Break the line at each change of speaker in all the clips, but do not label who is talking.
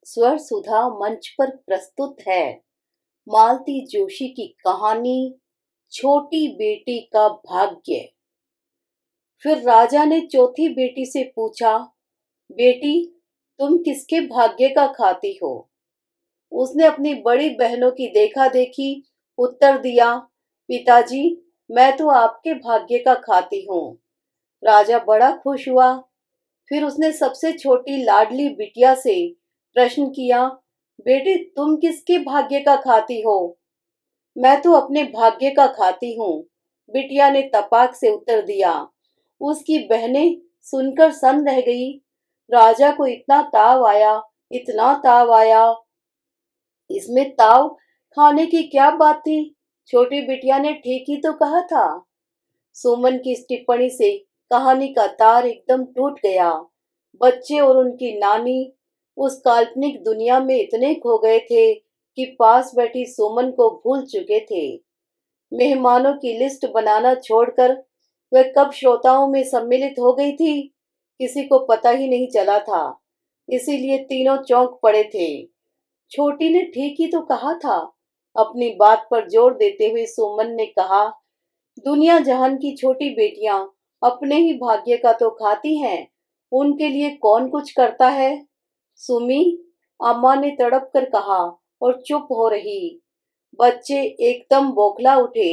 स्वर सुधा मंच पर प्रस्तुत है मालती जोशी की कहानी छोटी बेटी का भाग्य। फिर राजा ने चौथी बेटी से पूछा, बेटी तुम किसके भाग्य का खाती हो? उसने अपनी बड़ी बहनों की देखा देखी उत्तर दिया, पिताजी मैं तो आपके भाग्य का खाती हूँ। राजा बड़ा खुश हुआ। फिर उसने सबसे छोटी लाडली बिटिया से प्रश्न किया, बेटी तुम किसके भाग्य का खाती हो? मैं तो अपने भाग्य का खाती हूँ, बिटिया ने तपाक से उत्तर दिया। उसकी बहनें सुनकर सन्न रह गई। राजा को इतना ताव आया, इतना ताव आया। इसमें ताव खाने की क्या बात थी? छोटी बिटिया ने ठीक ही तो कहा था। सुमन की इस टिप्पणी से कहानी का तार एकदम टूट गया। बच्चे और उनकी नानी उस काल्पनिक दुनिया में इतने खो गए थे कि पास बैठी सुमन को भूल चुके थे। मेहमानों की लिस्ट बनाना छोड़कर वह कब श्रोताओं में सम्मिलित हो गई थी, किसी को पता ही नहीं चला था। इसीलिए तीनों चौंक पड़े थे। छोटी ने ठीक ही तो कहा था। अपनी बात पर जोर देते हुए सुमन ने कहा, दुनिया जहान की छोटी बेटियां अपने ही भाग्य का तो खाती हैं, उनके लिए कौन कुछ करता है? सुमी, अम्मा ने तड़प कर कहा और चुप हो रही। बच्चे एकदम बौखला उठे।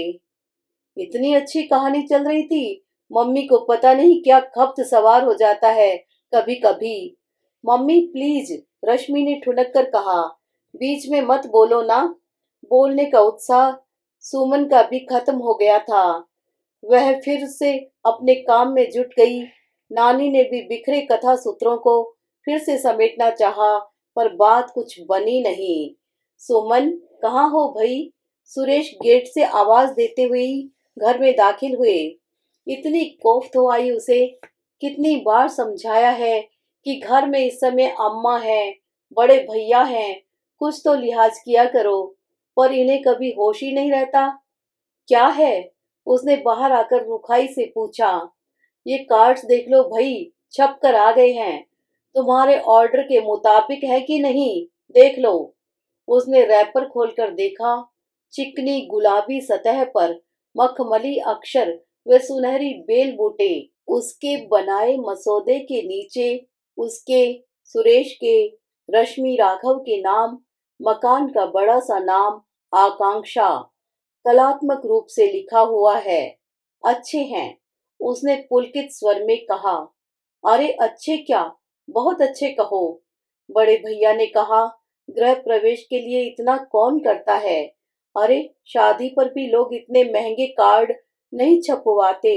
इतनी अच्छी कहानी चल रही थी, मम्मी को पता नहीं क्या खप्त सवार हो जाता है कभी कभी। मम्मी प्लीज, रश्मि ने ठुनक कर कहा, बीच में मत बोलो ना। बोलने का उत्साह सुमन का भी खत्म हो गया था। वह फिर से अपने काम में जुट गई। नानी ने भी बिखरे कथा सूत्रों को फिर से समेटना चाहा, पर बात कुछ बनी नहीं। सुमन, कहाँ हो भई? सुरेश गेट से आवाज देते हुए ही घर में दाखिल हुए। इतनी कोफ्त हो आई उसे। कितनी बार समझाया है कि घर में इस समय अम्मा है, बड़े भैया हैं, कुछ तो लिहाज किया करो, पर इन्हें कभी होश ही नहीं रहता। क्या है? उसने बाहर आकर रुखाई से पूछा। ये कार्ड्स देख लो भई, छप कर आ गए हैं। तुम्हारे ऑर्डर के मुताबिक है कि नहीं, देख लो। उसने रैपर खोलकर देखा। चिकनी गुलाबी सतह पर मखमली अक्षर व सुनहरी बेल बूटे। उसके बनाए मसौदे के नीचे उसके, सुरेश के, रश्मि राघव के नाम, मकान का बड़ा सा नाम आकांक्षा कलात्मक रूप से लिखा हुआ है। अच्छे हैं, उसने पुलकित स्वर में कहा। अरे अच्छे क्या, बहुत अच्छे कहो। बड़े भैया ने कहा, गृह प्रवेश के लिए इतना कौन करता है? अरे शादी पर भी लोग इतने महंगे कार्ड नहीं छपवाते,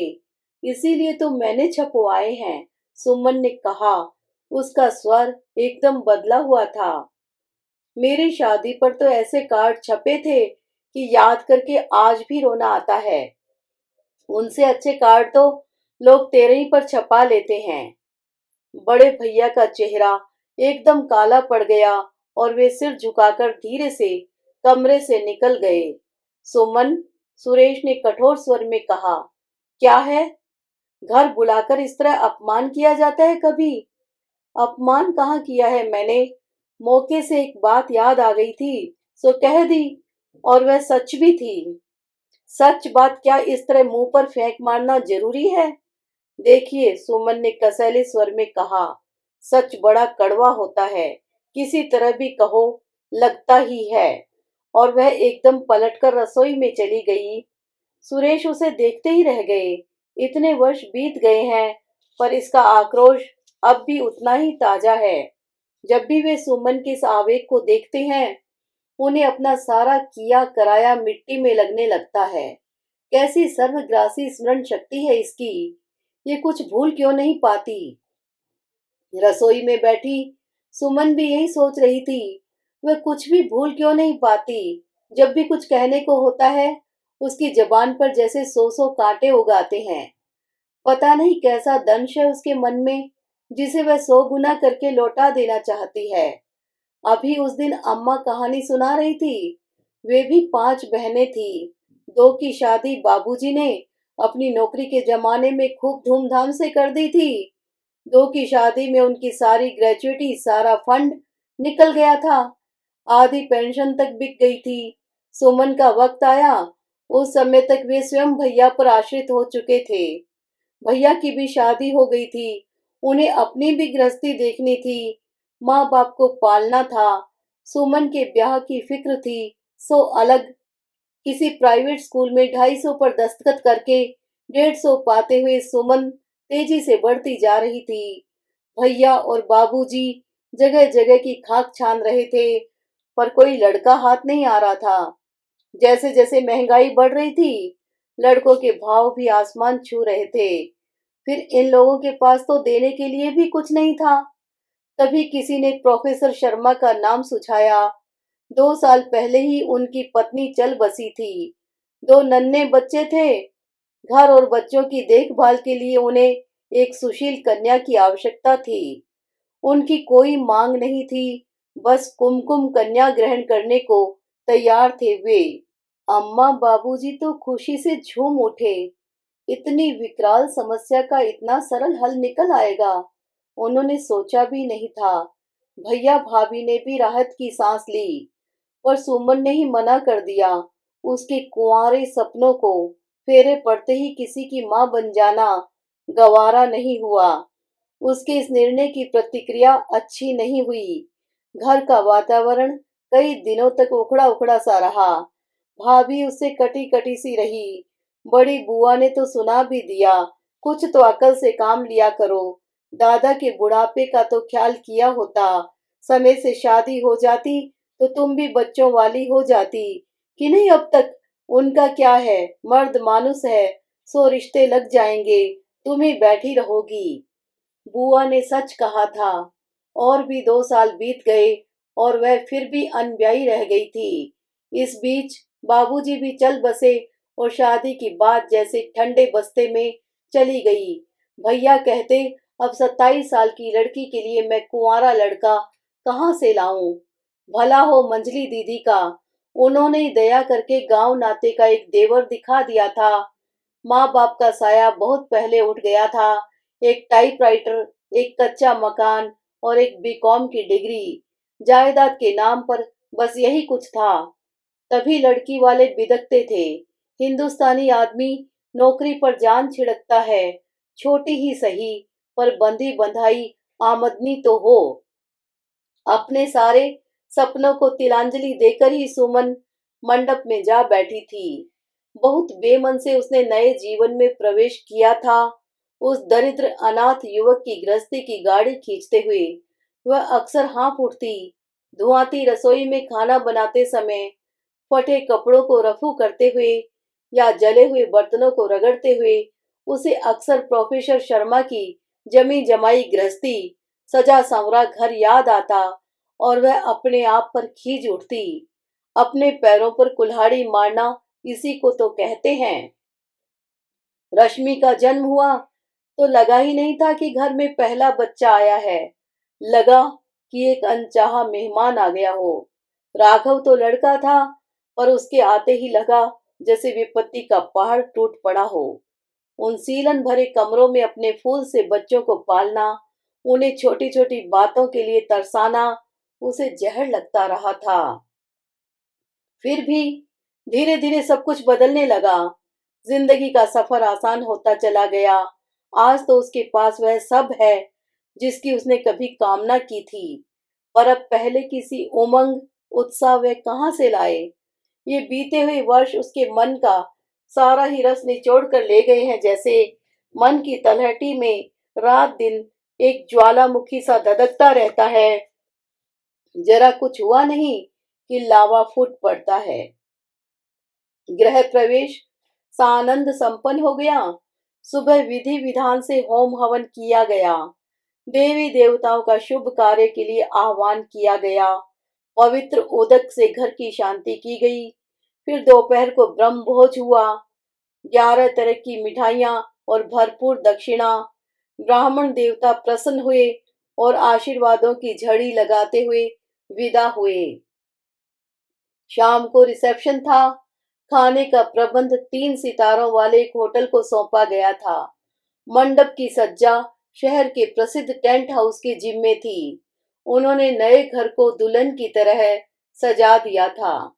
इसीलिए तो मैंने छपवाए हैं, सुमन ने कहा। उसका स्वर एकदम बदला हुआ था। मेरी शादी पर तो ऐसे कार्ड छपे थे कि याद करके आज भी रोना आता है। उनसे अच्छे कार्ड तो लोग तेरे ही पर छपा लेते हैं। बड़े भैया का चेहरा एकदम काला पड़ गया और वे सिर झुकाकर धीरे से कमरे से निकल गए। सुमन, सुरेश ने कठोर स्वर में कहा, क्या है? घर बुलाकर इस तरह अपमान किया जाता है कभी? अपमान कहाँ किया है मैंने? मौके से एक बात याद आ गई थी सो कह दी, और वह सच भी थी। सच बात क्या इस तरह मुंह पर फेंक मारना जरूरी है? देखिए, सुमन ने कसैले स्वर में कहा, सच बड़ा कड़वा होता है, किसी तरह भी कहो लगता ही है। और वह एकदम पलटकर रसोई में चली गई। सुरेश उसे देखते ही रह गए। इतने वर्ष बीत गए हैं, पर इसका आक्रोश अब भी उतना ही ताजा है। जब भी वे सुमन के इस आवेग को देखते हैं, उन्हें अपना सारा किया कराया मिट्टी में लगने लगता है। कैसी सर्वग्रासी स्मरण शक्ति है इसकी, ये कुछ भूल क्यों नहीं पाती? रसोई में बैठी सुमन भी यही सोच रही थी। वह कुछ भी भूल क्यों नहीं पाती? जब भी कुछ कहने को होता है, उसकी जबान पर जैसे सौ सौ कांटे उगाते हैं। पता नहीं कैसा दंश है उसके मन में, जिसे वह 100 गुना करके लौटा देना चाहती है। अभी उस दिन अम्मा कहानी सुना रही थी। वे भी 5 बहनें थी। 2 की शादी बाबूजी ने अपनी नौकरी के जमाने में खूब धूमधाम से कर दी थी। 2 की शादी में उनकी सारी ग्रेच्युटी, सारा फंड निकल गया था। आधी पेंशन तक बिक गई थी। सुमन का वक्त आया, उस समय तक वे स्वयं भैया पर आश्रित हो चुके थे। भैया की भी शादी हो गई थी। उन्हें अपनी भी गृहस्थी देखनी थी। माँ बाप को पालना था। सुमन के ब्याह की फिक्र थी। सो अलग किसी प्राइवेट स्कूल में 250 पर दस्तखत करके 150 पाते हुए सुमन तेजी से बढ़ती जा रही थी। भैया और बाबूजी जगह जगह की खाक छान रहे थे, पर कोई लड़का हाथ नहीं आ रहा था। जैसे जैसे महंगाई बढ़ रही थी, लड़कों के भाव भी आसमान छू रहे थे। फिर इन लोगों के पास तो देने के लिए भी कुछ नहीं था। तभी किसी ने प्रोफेसर शर्मा का नाम सुझाया। 2 साल पहले ही उनकी पत्नी चल बसी थी। 2 नन्हे बच्चे थे। घर और बच्चों की देखभाल के लिए उन्हें एक सुशील कन्या की आवश्यकता थी। उनकी कोई मांग नहीं थी, बस कुमकुम कन्या ग्रहण करने को तैयार थे वे। अम्मा बाबूजी तो खुशी से झूम उठे। इतनी विकराल समस्या का इतना सरल हल निकल आएगा, उन्होंने सोचा भी नहीं था। भैया भाभी ने भी राहत की सांस ली, पर सुमन ने ही मना कर दिया। उसके कुंवारे सपनों को फेरे पड़ते ही किसी की मां बन जाना गवारा नहीं हुआ। उसके इस निर्णय की प्रतिक्रिया अच्छी नहीं हुई। घर का वातावरण कई दिनों तक उखड़ा उखड़ा सा रहा। भाभी उससे कटी कटी सी रही। बड़ी बुआ ने तो सुना भी दिया, कुछ तो अकल से काम लिया करो। दादा के बुढ़ापे का तो ख्याल किया होता। समय से शादी हो जाती तो तुम भी बच्चों वाली हो जाती कि नहीं। अब तक उनका क्या है, मर्द मानुस है, सो रिश्ते लग जाएंगे, तुम ही बैठी रहोगी। बुआ ने सच कहा था। और भी 2 साल बीत गए और वह फिर भी अनब्याही रह गई थी। इस बीच बाबूजी भी चल बसे और शादी की बात जैसे ठंडे बस्ते में चली गई। भैया कहते, अब 27 साल की लड़की के लिए मैं कुंवारा लड़का कहाँ से लाऊं। भला हो मंजली दीदी का, उन्होंने ही दया करके गांव नाते का एक देवर दिखा दिया था। माँ बाप का साया बहुत पहले उठ गया था। एक टाइपराइटर, एक कच्चा मकान और एक बीकॉम की डिग्री। जायदाद के नाम पर बस यही कुछ था। तभी लड़की वाले बिदकते थे। हिंदुस्तानी आदमी नौकरी पर जान छिड़कता है, छोटी ही सही, पर बंधी बंधाई आमदनी तो हो। अपने सारे सपनों को तिलांजलि देकर ही सुमन मंडप में जा बैठी थी। बहुत बेमन से उसने नए जीवन में प्रवेश किया था। उस दरिद्र अनाथ युवक की गृहस्थी की गाड़ी खींचते हुए वह अक्सर हाँफ उठती। धुआंती रसोई में खाना बनाते समय, फटे कपड़ों को रफू करते हुए या जले हुए बर्तनों को रगड़ते हुए उसे अक्सर प्रोफेसर शर्मा की जमी जमाई गृहस्थी, सजा संवरा घर याद आता और वह अपने आप पर खींच उठती। अपने पैरों पर कुल्हाड़ी मारना इसी को तो कहते हैं। रश्मि का जन्म हुआ तो लगा ही नहीं था कि घर में पहला बच्चा आया है। लगा कि एक अनचाहा मेहमान आ गया हो। राघव तो लड़का था, पर उसके आते ही लगा जैसे विपत्ति का पहाड़ टूट पड़ा हो। उन सीलन भरे कमरों में अपने फूल से बच्चों को पालना, उन्हें छोटी छोटी बातों के लिए तरसाना उसे जहर लगता रहा था। फिर भी धीरे धीरे सब कुछ बदलने लगा। जिंदगी का सफर आसान होता चला गया। आज तो उसके पास वह सब है जिसकी उसने कभी कामना की थी। पर अब पहले किसी उमंग, उत्साह वह कहाँ से लाए। ये बीते हुए वर्ष उसके मन का सारा ही रस निचोड़ कर ले गए हैं। जैसे मन की तलहटी में रात दिन एक ज्वालामुखी सा धधकता रहता है। जरा कुछ हुआ नहीं कि लावा फूट पड़ता है। गृह प्रवेश सानंद संपन्न हो गया। सुबह विधि विधान से होम हवन किया गया। देवी देवताओं का शुभ कार्य के लिए आह्वान किया गया। पवित्र उदक से घर की शांति की गई। फिर दोपहर को ब्रह्म भोज हुआ। 11 तरह की मिठाइयाँ और भरपूर दक्षिणा। ब्राह्मण देवता प्रसन्न हुए और आशीर्वादों की झड़ी लगाते हुए विदा हुए। शाम को रिसेप्शन था। खाने का प्रबंध 3 सितारों वाले एक होटल को सौंपा गया था। मंडप की सज्जा शहर के प्रसिद्ध टेंट हाउस के जिम्मे थी। उन्होंने नए घर को दुल्हन की तरह सजा दिया था।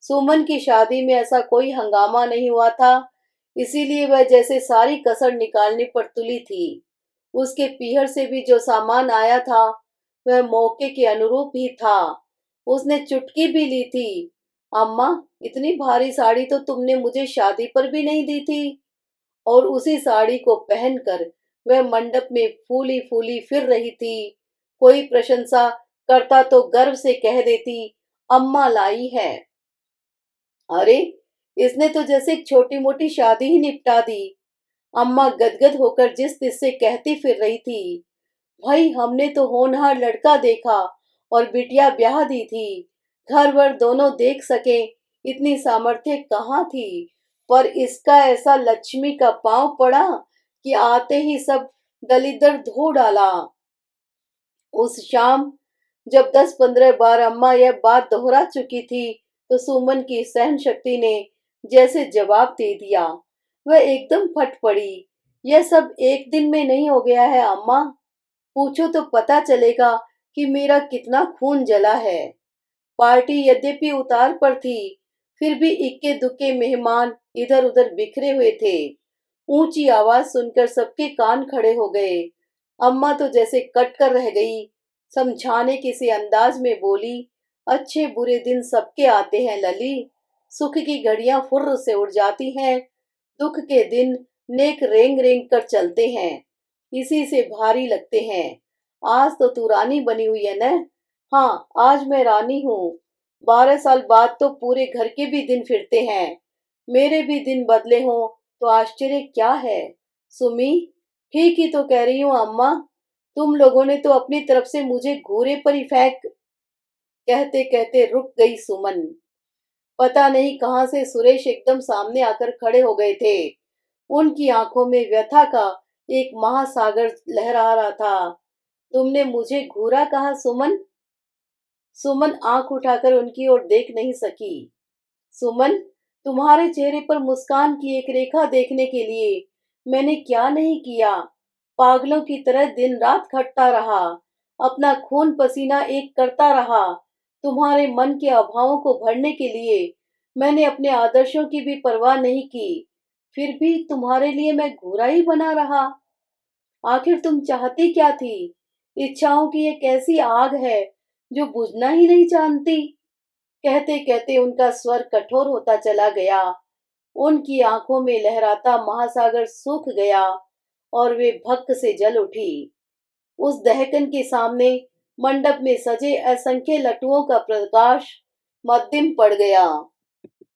सुमन की शादी में ऐसा कोई हंगामा नहीं हुआ था, इसीलिए वह जैसे सारी कसर निकालने पर तुली थी। उसके पीहर से भी जो सामान आया था वह मौके के अनुरूप ही था। उसने चुटकी भी ली थी। अम्मा, इतनी भारी साड़ी तो तुमने मुझे शादी पर भी नहीं दी थी। और उसी साड़ी को पहनकर वह मंडप में फूली फूली फिर रही थी। कोई प्रशंसा करता तो गर्व से कह देती, अम्मा लाई है। अरे, इसने तो जैसे एक छोटी मोटी शादी ही निपटा दी। अम्मा गदगद होकर जिस तिस से कहती फिर रही थी, भाई हमने तो होनहार लड़का देखा और बिटिया ब्याह दी थी। घर वर दोनों देख सके इतनी सामर्थ्य कहाँ थी, पर इसका ऐसा लक्ष्मी का पांव पड़ा कि आते ही सब दलिद्दर धो डाला। उस शाम जब 10-15 बार अम्मा यह बात दोहरा चुकी थी, तो सुमन की सहन शक्ति ने जैसे जवाब दे दिया। वह एकदम फट पड़ी। यह सब एक दिन में नहीं हो गया है अम्मा। पूछो तो पता चलेगा कि मेरा कितना खून जला है। पार्टी यद्यपि उतार पर थी, फिर भी इक्के दुक्के मेहमान इधर उधर बिखरे हुए थे। ऊंची आवाज सुनकर सबके कान खड़े हो गए। अम्मा तो जैसे कट कर रह गई। समझाने किसी अंदाज में बोली, अच्छे बुरे दिन सबके आते हैं लली। सुख की घड़ियां फुर्र से उड़ जाती हैं, दुख के दिन नेक रेंग रेंग कर चलते हैं, इसी से भारी लगते हैं। आज तो तू रानी बनी हुई है न? हाँ, आज मैं रानी हूँ। 12 साल बाद तो पूरे घर के भी दिन फिरते हैं। मेरे भी दिन बदले हों तो आश्चर्य क्या है। सुमी, ठीक ही तो कह रही हूँ अम्मा। तुम लोगों ने तो अपनी तरफ से मुझे घूरे पर ही फेंक। कहते कहते रुक गई सुमन। पता नहीं कहाँ से सुरेश एकदम सामने आकर खड़े हो गए थे। उनकी आंखों में व्यथा का एक महासागर लहरा रहा था। तुमने मुझे घूरा कहा सुमन? सुमन आंख उठाकर उनकी ओर देख नहीं सकी। सुमन, तुम्हारे चेहरे पर मुस्कान की एक रेखा देखने के लिए मैंने क्या नहीं किया। पागलों की तरह दिन रात खटता रहा, अपना खून पसीना एक करता रहा। तुम्हारे मन के अभावों को भरने के लिए मैंने अपने आदर्शों की भी परवाह नहीं की। फिर भी तुम्हारे लिए मैं घूरा ही बना रहा। आखिर तुम चाहती क्या थी? इच्छाओं की एक ऐसी आग है जो बुझना ही नहीं जानती। कहते कहते उनका स्वर कठोर होता चला गया। उनकी आंखों में लहराता महासागर सूख गया और वे भक्क से जल उठी। उस दहकन के सामने मंडप में सजे असंख्य लट्टुओं का प्रकाश मद्दिम पड़ गया।